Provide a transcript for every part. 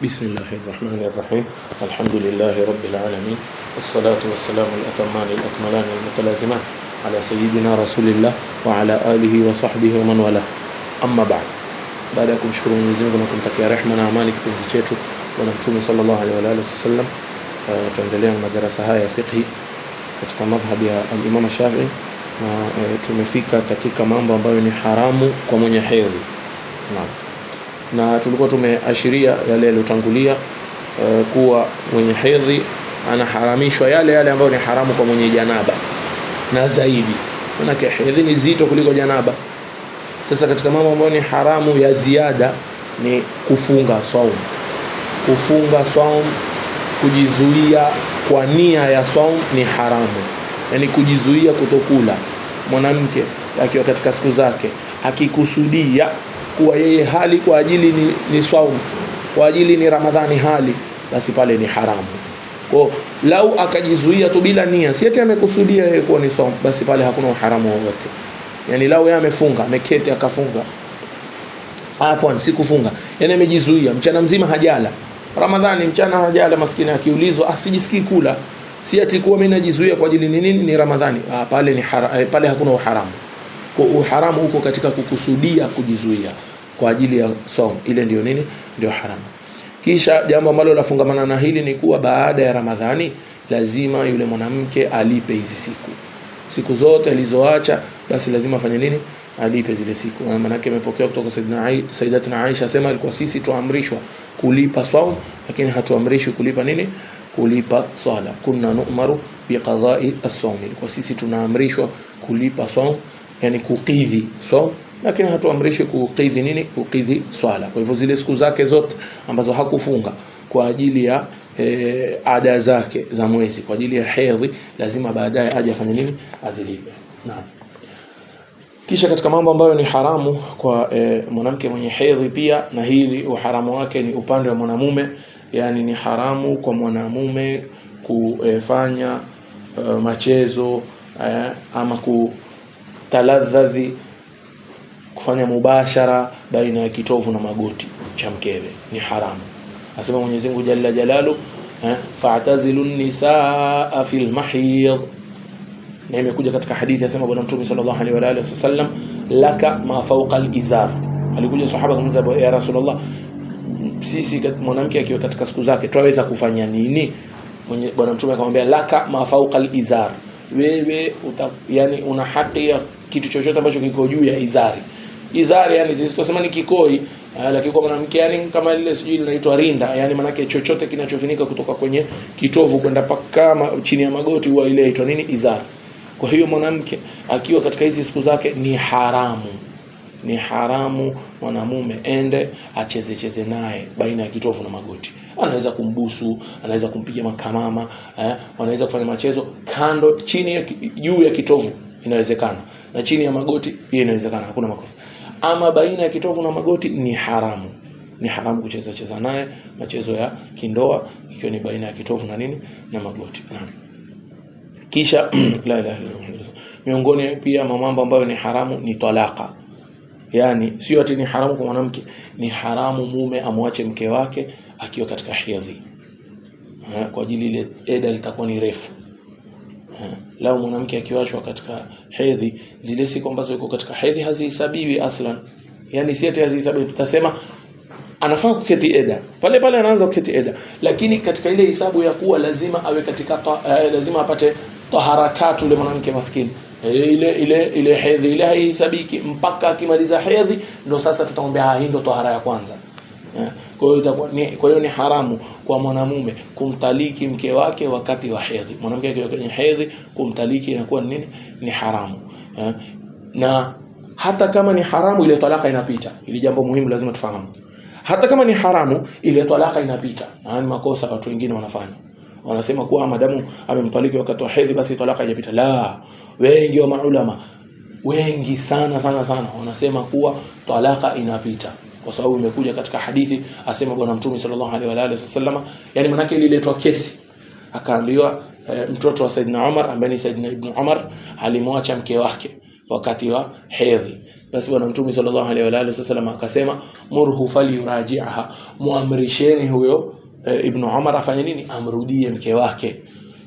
بسم الله الرحمن الرحيم. الحمد لله رب العالمين، والصلاة والسلام الأتمان الأكملان المتلازمان على سيدنا رسول الله وعلى آله وصحبه ومن والاه. أما بعد ya kumshukuru Mwenyezi Mungu na kumtakia rehema na amani kipenzi chetu Bwana Mtume sallallahu alaihi wasallam, tuendelea na madarasa haya ya fiqh katika madhhab ya al-Imam Shafi'i, na tumefika katika mambo ambayo ni haramu kwa mwenye hedhi. Na tulikuwa tumeashiria yale yaliyotangulia kuwa mwenye hedhi anaharamishwa yale ambayo ni haramu kwa mwenye janaba na zaidi. Maana hedhi ni zito kuliko janaba. Sasa katika mambo ambayo ni haramu ya ziada ni kufunga saum. Kufunga saum, kujizuia kwa nia ya saum ni haramu. Yaani kujizuia kutokula. Mwanamke akiwa katika siku zake akikusudia kuwa yeye hali kwa ajili ni saum, kwa ajili ni Ramadhani hali, basi pale ni haramu. Kwa lau akajizuia tu bila nia, si eti amekusudia yeye kuwa ni saum, basi pale hakuna uharamu wowote. Yani lau yeye amefunga, ameketi akafunga, si kufunga, yani amejizuia mchana mzima hajala, Ramadhani mchana hajala, maskini akiulizwa sijisikii kula, si eti kuwa mimi najizuia kwa ajili nini, ni Ramadhani, pale ni pale hakuna uharamu. Kwa uharamu huko katika kukusudia kujizuia kwa ajili ya saum, ile ndio nini, ndio haramu. Kisha jambo ambalo lafungamana na hili ni kuwa baada ya Ramadhani lazima yule mwanamke alipe hizi siku zote alizoacha, basi lazima afanye nini, alipe zile siku. Maana yake imepokea kutoka Sayyidatina Aisha sema alikuwa sisi tuamrishwa kulipa saum, lakini hatuamrishwi kulipa nini, kulipa swala. Kunna nu'maru biqada'i as-sawm, kwa sisi tunaamrishwa kulipa saum, yani kukidhi saum, lakini hatuamrishi kukidhi nini, kukidhi swala. Kwa hivyo zile siku zake zote ambazo hakufunga kwa ajili ya ada zake za mwezi, kwa ajili ya hedhi, lazima baadaye aje afanye nini, azilipe. Naam. Kisha katika mambo ambayo ni haramu kwa mwanamke mwenye hedhi pia, na hili uharamu wake ni upande wa mwanamume, yani ni haramu kwa mwanamume kufanya machezo ama kutaladhadhi, kufanya mubashara baina ya kitovu na magoti cha mkewe, ni haramu. Asema Mwenyezi Mungu Jalla Jalalu, fa'tazilun nisaa fil mahid. Na imekuja katika hadithi asema Bwana Mtume sallallahu alaihi wasallam, laka ma fawqa al-izar. Alikuja sahaba kumwambia, ya Rasulullah, sisi mwanamke akiwa katika siku zake twaweza kufanya nini? Bwana Mtume akamwambia, laka ma fawqa al-izar. Wewe yani una haki ya kitu chochote ambacho kiko juu ya izari. Izari yani sisi tunasema ni kikoi, lakini kwa mwanamke yani kama ile sijui linaitwa rinda, yani maana yake chochote kinachofunika kutoka kwenye kitovu kwenda paka chini ya magoti huwa ile inaitwa nini, izari. Kwa hiyo mwanamke akiwa katika hizi siku zake ni haramu. Ni haramu mwanamume ende acheze naye baina ya kitovu na magoti. Anaweza kumbusu, anaweza kumpiga makamama, anaweza kufanya machezo kando, chini ya juu ya kitovu inawezekana, na chini ya magoti pia inawezekana, hakuna makosa. Ama baina ya kitovu na magoti ni haramu. Ni haramu kucheza naye machezo ya kindoa ikiwa ni baina ya kitovu na nini, na magoti. Naam. Kisha la ilaha illallah. Miongoni pia mambo ambayo ni haramu ni talaka. Yani sio ati ni haramu kwa mwanamke, ni haramu mume amwache mke wake akiwa katika hedhi, kwa ajili ile eda litakuwa ni refu. Lao mwanamke akiwachwa katika hedhi, zile siku ambazo yuko katika hedhi hazihesabiwi aslan. Yani si ati hazihesabiwi, tutasema anafaa kuketi eda, pale anaanza kuketi eda, lakini katika ile hisabu ya kuwa lazima awe katika lazima apate tahara 3 yule mwanamke maskini, ile hedhi ile haihesabiki mpaka akimaliza hedhi, ndio sasa tutamwambia hii ndio tahara ya kwanza. Kwa hiyo ni haramu kwa mwanamume kumtaliki mke wake wakati wa hedhi. Mwanamke akiwa kwenye hedhi kumtaliki inakuwa nini, ni haramu. Na hata kama ni haramu, ile talaka inapita. Ili jambo muhimu lazima tufahamu. Hata kama ni haramu, ile talaka inapita. Na ni makosa watu wengine wanafanya. Wanasema kuwa madamu amemtaliki wakati wa hedhi basi talaka haijapita. La, wengi wa maulama, wengi sana wanasema kuwa talaka inapita, kwa sababu imekuja katika hadithi asema Bwana Mtume sallallahu alaihi wasallam, yani manake ililetwa kesi, akaambiwa mtoto wa Saidina Umar ambaye ni Saidina Ibn Umar alimwacha mke wake wakati wa hedhi, Basi bwana Mtume sallallahu alaihi wasallam akasema murhu falyuraji'ha, muamrisheni huyo Ibn Umar afanye nini? Amrudie mke wake.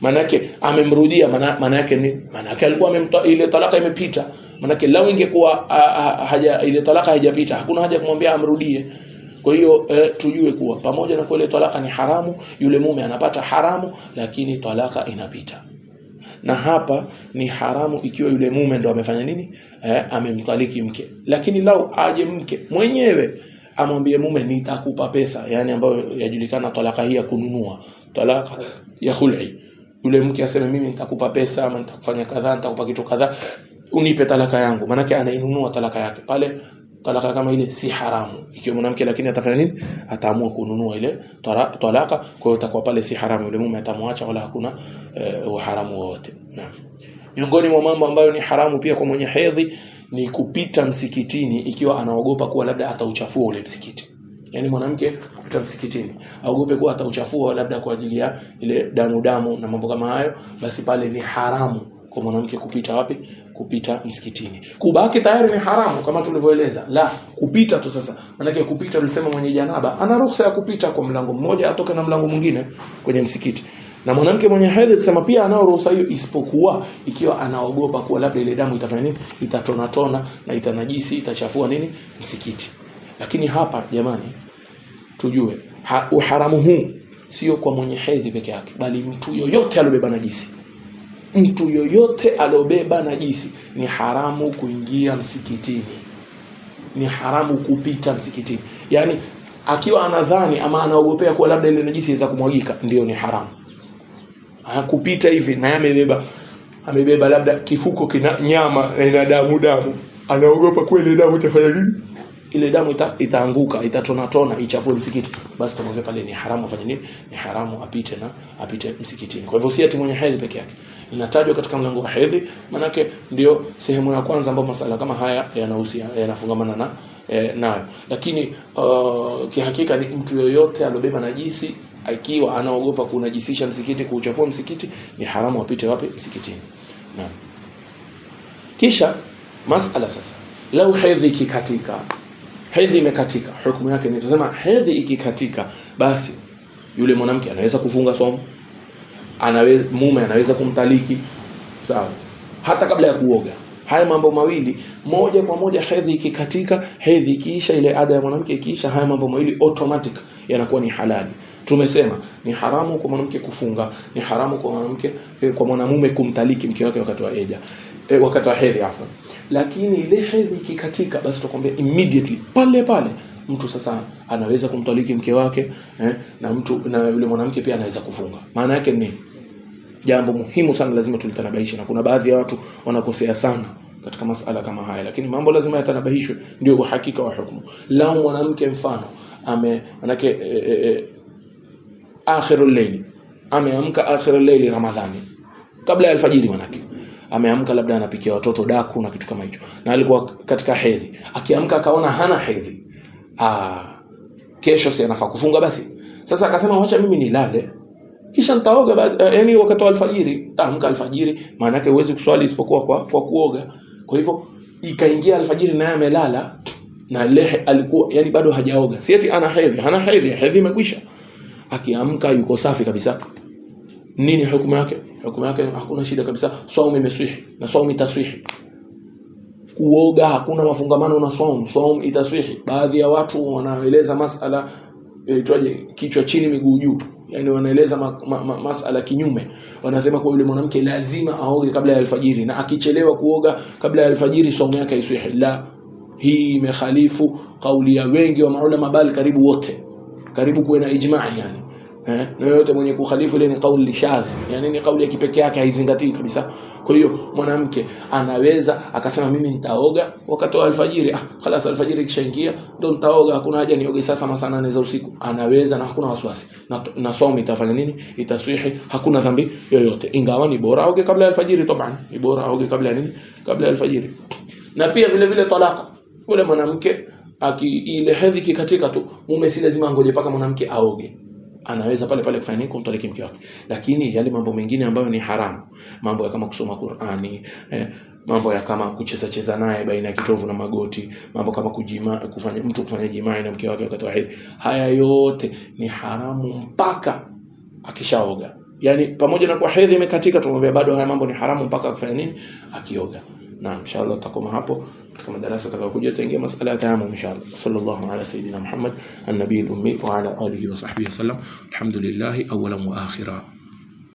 Manake amemrudia, manake ni manake alikuwa amemtoa, ile talaka imepita. Manake lao ingekuwa ile talaka haijapita, hakuna haja kumwambia amrudie. Kwa hiyo tujue kuwa pamoja na kule talaka ni haramu, yule mume anapata haramu, lakini talaka inapita. Na hapa ni haramu ikiwa yule mume ndo amefanya nini? Amemtaliki mke. Lakini lao aje mke mwenyewe amwambie mume nitakupa pesa, yani ambayo yajulikana talaka hii ya kununua, talaka ya khul'i. Yule mke aseme mimi nitakupa pesa ama nitakufanya kadhaa, nitakupa kitu kadhaa, unipe talaka yangu. Maana yake anainunua talaka yake. Pale talaka kama ile si haramu ikiwa mwanamke, lakini atafanya nini? Ataamua kununua ile talaka, kwa hiyo itakuwa pale si haramu, yule mume atamwacha wala hakuna uharamu wote. Naam. Miongoni mwa mambo ambayo ni haramu pia kwa mwenye hedhi ni kupita msikitini ikiwa anaogopa kuwa labda atauchafua ule msikiti. Yani mwanamke kupita msikitini aogope kuwa atauchafua labda kwa ajili ya ile damu na mambo kama hayo, basi pale ni haramu kwa mwanamke kupita wapi? Kupita msikitini. Kubaki tayari ni haramu kama tulivyoeleza. La, kupita tu sasa. Maana kupita tulisema mwenye janaba ana ruhusa ya kupita kwa mlango mmoja atoke na mlango mwingine kwenye msikiti. Na mwanamke mwenye hedhi tusema pia anao ruhusa hiyo, isipokuwa ikiwa anaogopa kuwa labda ile damu itafanya nini? Itatona na itanajisi, itachafua nini? Msikiti. Lakini hapa jamani tujue uharamu huu sio kwa mwenye hedhi peke yake, bali mtu yoyote alobeba najisi. Mtu yoyote alobeba najisi ni haramu kuingia msikitini. Ni haramu kupita msikitini. Yani akiwa anadhani ama anaogopea kuwa labda ile najisi iweza kumwagika, ndio ni haramu. Kupita hivi na amebeba labda kifuko kina nyama na ina damu, anaogopa kwa ile damu itafanya nini? Ile damu itaanguka, itatona ichafue msikiti. Basi tumwambia pale ni haramu afanye nini? Ni haramu apite msikitini. Kwa hivyo si ati mwenye hedhi peke yake. Inatajwa katika mlango wa hedhi, manake ndio sehemu ya kwanza ambapo masala kama haya yanafungamana nayo. Lakini kihakika ni mtu yoyote alobeba najisi akiwa anaogopa kunajisisha msikiti, kuuchafua msikiti, ni haramu apite wapi? Msikitini. Naam. Kisha masala sasa, lau hedhi ikikatika, hedhi imekatika, hukumu yake ni tunasema hedhi ikikatika, basi yule mwanamke anaweza kufunga somo, mume anaweza kumtaliki, sawa, hata kabla ya kuoga. Haya mambo mawili moja kwa moja, hedhi ikikatika, hedhi ikiisha, ile ada ya mwanamke ikiisha, haya mambo mawili automatic yanakuwa ni halali. Tumesema ni haramu kwa mwanamke kufunga, ni haramu kwa mwanamume kumtaliki mke wake wakati wa wakati wa hedhi afwan. Lakini ile hedhi ikikatika, basi tukwambia immediately pale mtu sasa anaweza kumtaliki mke wake, na yule mwanamke pia anaweza kufunga. Maana yake ni jambo muhimu sana, lazima tulitanabaisha, na kuna baadhi ya watu wanakosea sana katika masala kama haya, lakini mambo lazima yatanabahishwe, ndio uhakika wa hukumu. Lao mwanamke mfano manake akhirul layl, ameamka akhirul layl Ramadhani kabla ya alfajiri, manake ameamka labda anapikia watoto daku na kitu kama hicho, na alikuwa katika hedhi, akiamka akaona hana hedhi, kesho si anafaa kufunga. Basi sasa akasema wacha mimi nilale kisha nitaoga yani wakati wa alfajiri. Taamka alfajiri, maana yake huwezi kuswali isipokuwa kwa kuoga. Kwa hivyo ikaingia alfajiri naye amelala, na lehe alikuwa yani bado hajaoga, si eti ana hedhi, hana hedhi imekwisha. Akiamka yuko safi kabisa. Nini hukumu yake? Hukumu yake hakuna shida kabisa, saumu imeswihi na saumu itaswihi. Kuoga hakuna mafungamano na saumu itaswihi. Baadhi ya watu wanaeleza masala kichwa chini miguu juu, yani wanaeleza masala kinyume. Wanasema kwa yule mwanamke lazima aoge kabla ya alfajiri, na akichelewa kuoga kabla ya alfajiri saumu yake haiswihi. La, hii imekhalifu kauli ya wengi wa maulama, bali karibu wote, karibu kuwe na ijma'i yani. Na yote mwenye kukhalifu ile ni kauli shadh, yani ni kauli ya kipekee yake, haizingatii kabisa. Kwa hiyo mwanamke anaweza akasema mimi nitaoga wakati wa alfajiri, khalas alfajiri kishaingia ndo nitaoga, hakuna haja nioge sasa masaa 8 za usiku. Anaweza na hakuna wasiwasi, na saumu itafanya nini? Itaswihi, hakuna dhambi yoyote. Ingawa ni bora aoge kabla ya alfajiri, taban ni bora aoge kabla nini? Kabla ya alfajiri. Na pia vile talaka, yule mwanamke ile hedhi kikatika tu, mume si lazima angoje paka mwanamke aoge. anaweza pale pale kufanya nini, kumtaliki mke wake. Lakini yale mambo mengine ambayo ni haramu, mambo ya kama kusoma Qur'ani, mambo ya kama kucheza naye baina ya kitovu na magoti, mambo kama kufanya jimaa na mke wake wakati wa hedhi, haya yote ni haramu mpaka akishaoga. Yani pamoja na kwa hedhi imekatika, tumwambia bado haya mambo ni haramu mpaka akifanya nini, akioga. Na inshallah tutakoma hapo katika madarasa tutakayokuja, tutaingia masuala ya tayammum inshallah. Sallallahu ala sayidina Muhammad an-nabiyil ummi wa ala alihi wa sahbihi wasallam. Alhamdulillah awwalan wa akhira.